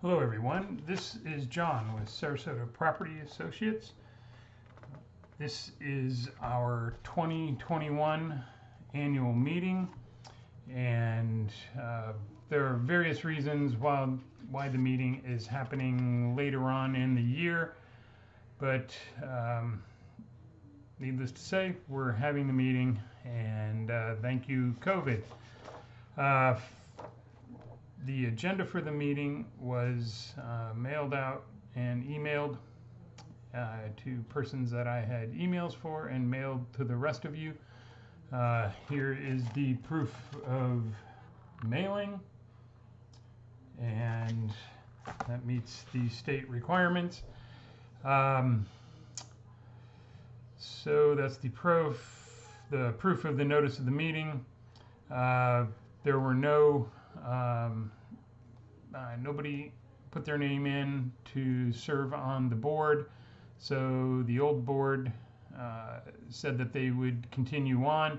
Hello everyone, this is John with Sarasota Property Associates. This is our 2021 annual meeting, and there are various reasons why the meeting is happening later on in the year, but needless to say, we're having the meeting, and thank you, COVID. The agenda for the meeting was mailed out and emailed to persons that I had emails for and mailed to the rest of you. Here is the proof of mailing, and that meets the state requirements. So that's the proof of the notice of the meeting. There were nobody put their name in to serve on the board, so the old board said that they would continue on.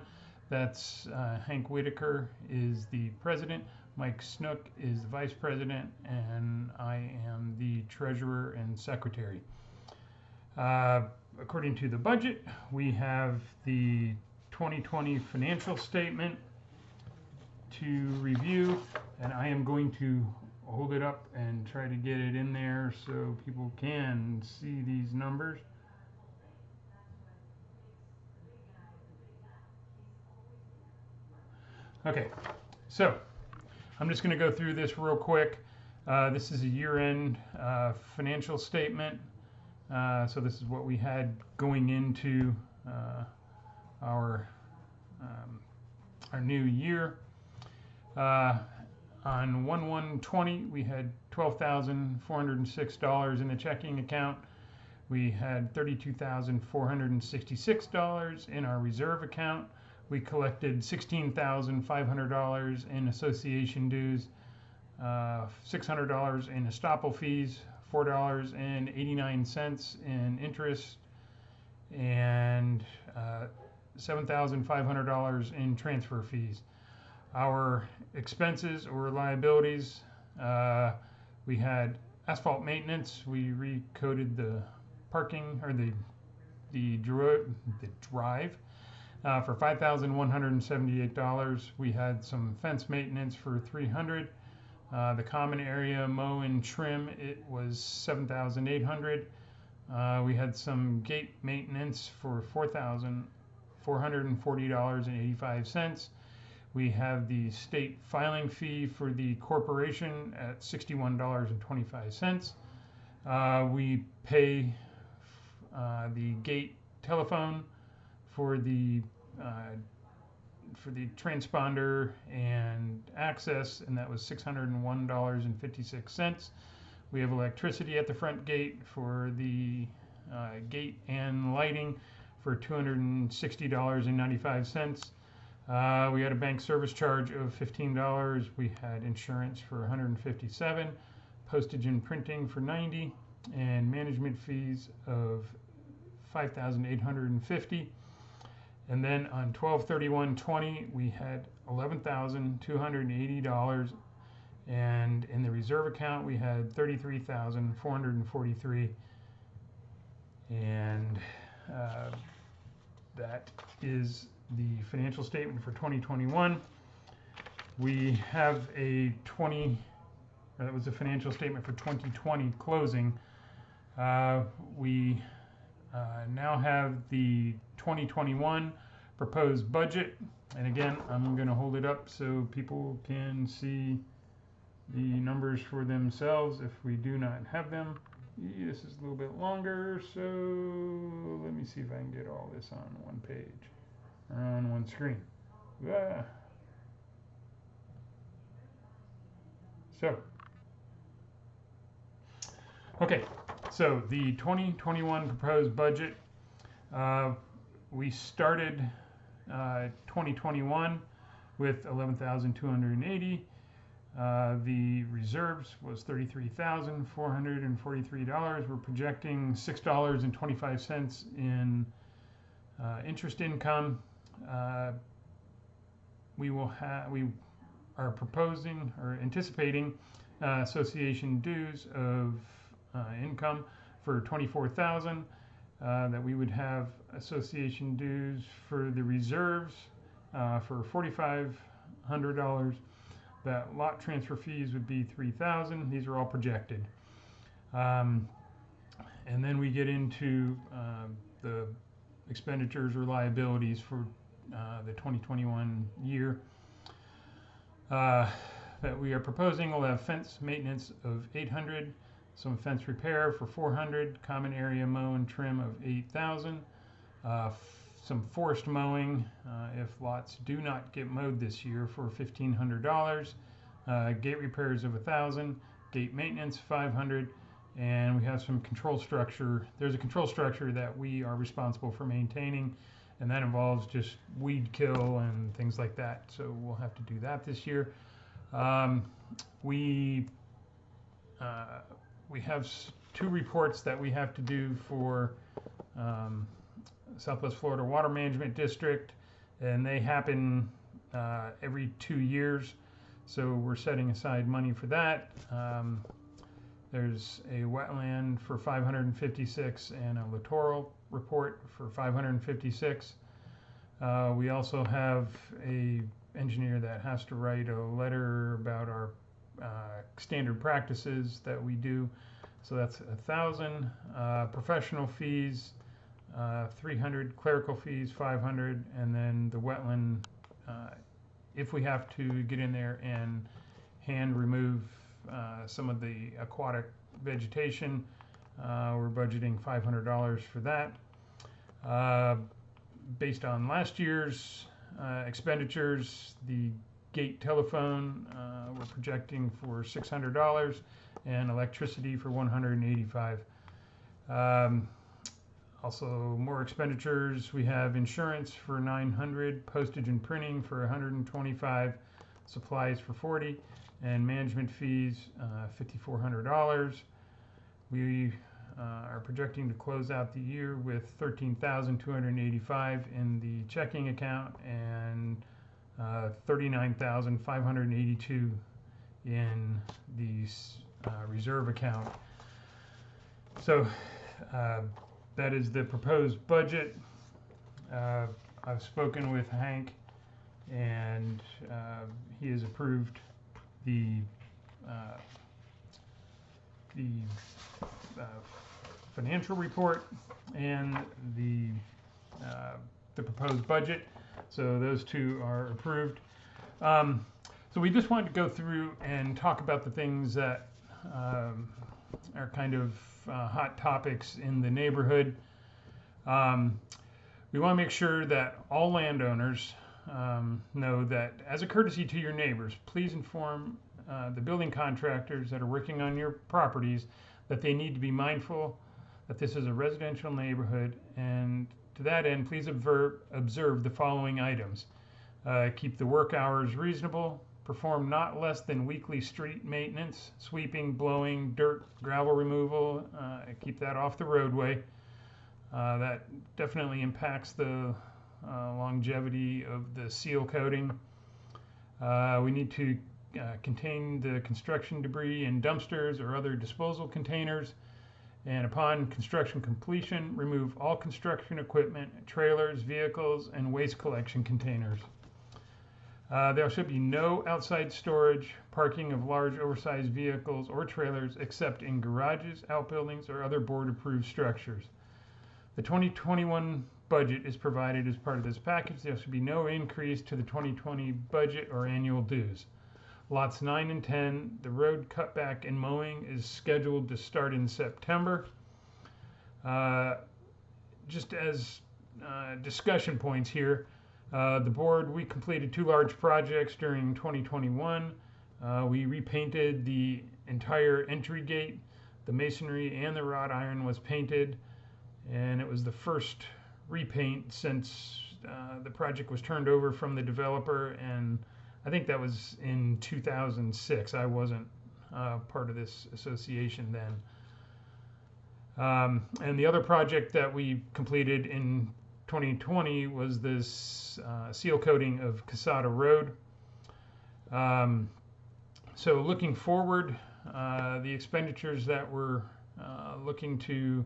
That's Hank Whitaker is the president, Mike Snook is the vice president, and I am the treasurer and secretary. According to the budget, we have the 2020 financial statement to review, and I am going to hold it up and try to get it in there so people can see these numbers. Okay, so I'm just going to go through this real quick. This is a year-end financial statement. So this is what we had going into our new year. On 1/1/20, we had $12,406 in the checking account. We had $32,466 in our reserve account. We collected $16,500 in association dues, $600 in estoppel fees, $4.89 in interest, and $7,500 in transfer fees. Our expenses or liabilities, we had asphalt maintenance. We recoated the parking or the drive for $5,178. We had some fence maintenance for $300. The common area mow and trim, it was $7,800. We had some gate maintenance for $4,440.85. We have the state filing fee for the corporation at $61.25. We pay the gate telephone for the transponder and access, and that was $601.56. We have electricity at the front gate for the gate and lighting for $260.95. We had a bank service charge of $15. We had insurance for $157, postage and printing for $90, and management fees of $5,850. And then on 12/31/20, we had $11,280, and in the reserve account we had $33,443, and that is the financial statement for 2021. We have that was the financial statement for 2020 closing. We now have the 2021 proposed budget, and again, I'm going to hold it up so people can see the numbers for themselves if we do not have them. This is a little bit longer, so let me see if I can get all this on one page or on one screen. Okay, so the 2021 proposed budget, we started 2021 with $11,280. The reserves was $33,443. We're projecting $6.25 in interest income. We are proposing or anticipating association dues of income for $24,000. That we would have association dues for the reserves for $4,500. That lot transfer fees would be $3,000. These are all projected. And then we get into the expenditures or liabilities for the 2021 year. That we are proposing will have fence maintenance of $800, some fence repair for $400, common area mow and trim of $8,000, some forest mowing if lots do not get mowed this year for $1,500, gate repairs of $1,000, gate maintenance $500, and we have some control structure. There's a control structure that we are responsible for maintaining, and that involves just weed kill and things like that. So we'll have to do that this year. We have two reports that we have to do for Southwest Florida Water Management District, and they happen every 2 years. So we're setting aside money for that. There's a wetland for 556 and a littoral report for 556. We also have a engineer that has to write a letter about our standard practices that we do. So that's 1,000. Professional fees, 300. Clerical fees, 500. And then the wetland, if we have to get in there and hand remove some of the aquatic vegetation, we're budgeting $500 for that. Based on last year's expenditures, the gate telephone we're projecting for $600 and electricity for $185. Also more expenditures, we have insurance for $900, postage and printing for $125, supplies for $40, and management fees $5,400. We are projecting to close out the year with $13,285 in the checking account and $39,582 in the reserve account. So that is the proposed budget. I've spoken with Hank, and he has approved the financial report and the proposed budget. So those two are approved. So we just wanted to go through and talk about the things that are kind of hot topics in the neighborhood. We want to make sure that all landowners know that as a courtesy to your neighbors, please inform the building contractors that are working on your properties that they need to be mindful that this is a residential neighborhood, and to that end, please observe the following items. Keep the work hours reasonable, perform not less than weekly street maintenance, sweeping, blowing, dirt, gravel removal, keep that off the roadway. That definitely impacts the longevity of the seal coating. We need to contain the construction debris in dumpsters or other disposal containers, and upon construction completion, remove all construction equipment, trailers, vehicles, and waste collection containers. There should be no outside storage, parking of large oversized vehicles or trailers except in garages, outbuildings, or other board-approved structures. The 2021 budget is provided as part of this package. There should be no increase to the 2020 budget or annual dues. Lots 9 and 10, the road cutback and mowing is scheduled to start in September. Just as discussion points here, the board, we completed 2 large projects during 2021. We repainted the entire entry gate. The masonry and the wrought iron was painted, and it was the first repaint since the project was turned over from the developer, and I think that was in 2006. I wasn't part of this association then. And the other project that we completed in 2020 was this seal coating of CASA Road. So looking forward, the expenditures that we're looking to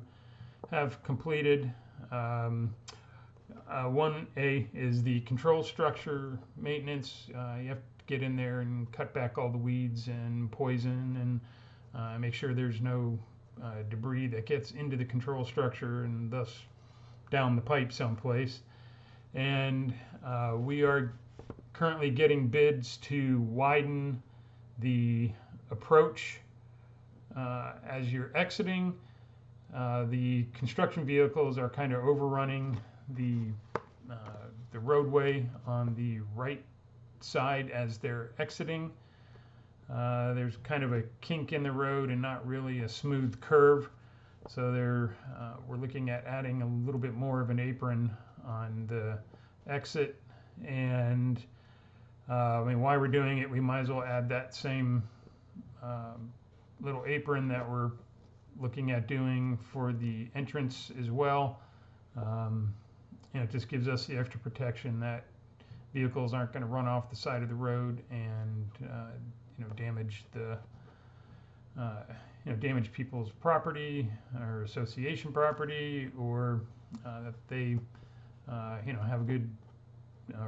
have completed. 1A is the control structure maintenance. You have to get in there and cut back all the weeds and poison and make sure there's no debris that gets into the control structure and thus down the pipe someplace. And we are currently getting bids to widen the approach as you're exiting. The construction vehicles are kind of overrunning the roadway on the right side as they're exiting. There's kind of a kink in the road and not really a smooth curve, so we're looking at adding a little bit more of an apron on the exit. And I mean, while we're doing it, we might as well add that same little apron that we're looking at doing for the entrance as well. It just gives us the extra protection that vehicles aren't going to run off the side of the road and damage damage people's property or association property, or that they have a good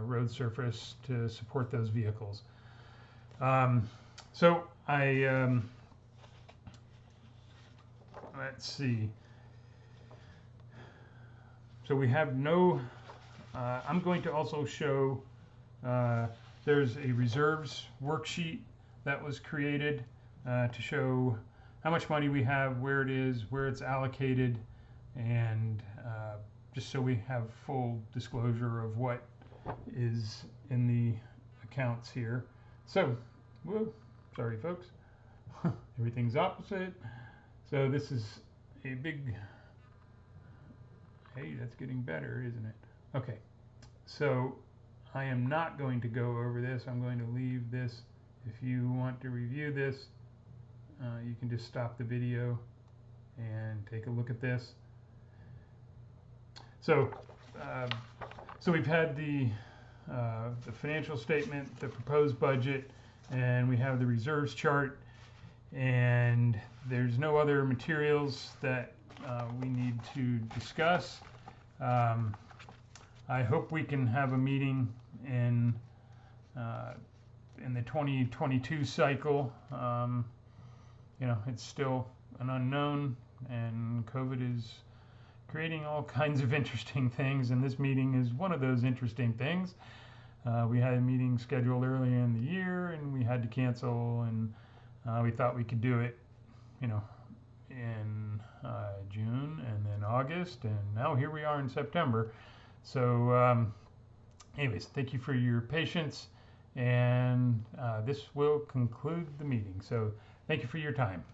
road surface to support those vehicles. So let's see. So we have no, I'm going to also show, there's a reserves worksheet that was created to show how much money we have, where it is, where it's allocated, and just so we have full disclosure of what is in the accounts here. So, whoa, sorry folks, everything's opposite. So this is a big, hey, that's getting better, isn't it? Okay, so I am not going to go over this. I'm going to leave this. If you want to review this, you can just stop the video and take a look at this. So we've had the financial statement, the proposed budget, and we have the reserves chart, and there's no other materials that we need to discuss. I hope we can have a meeting in the 2022 cycle. It's still an unknown, and COVID is creating all kinds of interesting things, and this meeting is one of those interesting things. We had a meeting scheduled earlier in the year, and we had to cancel, and we thought we could do it, in June and then August, and now here we are in September. So anyways, thank you for your patience, and this will conclude the meeting. So thank you for your time.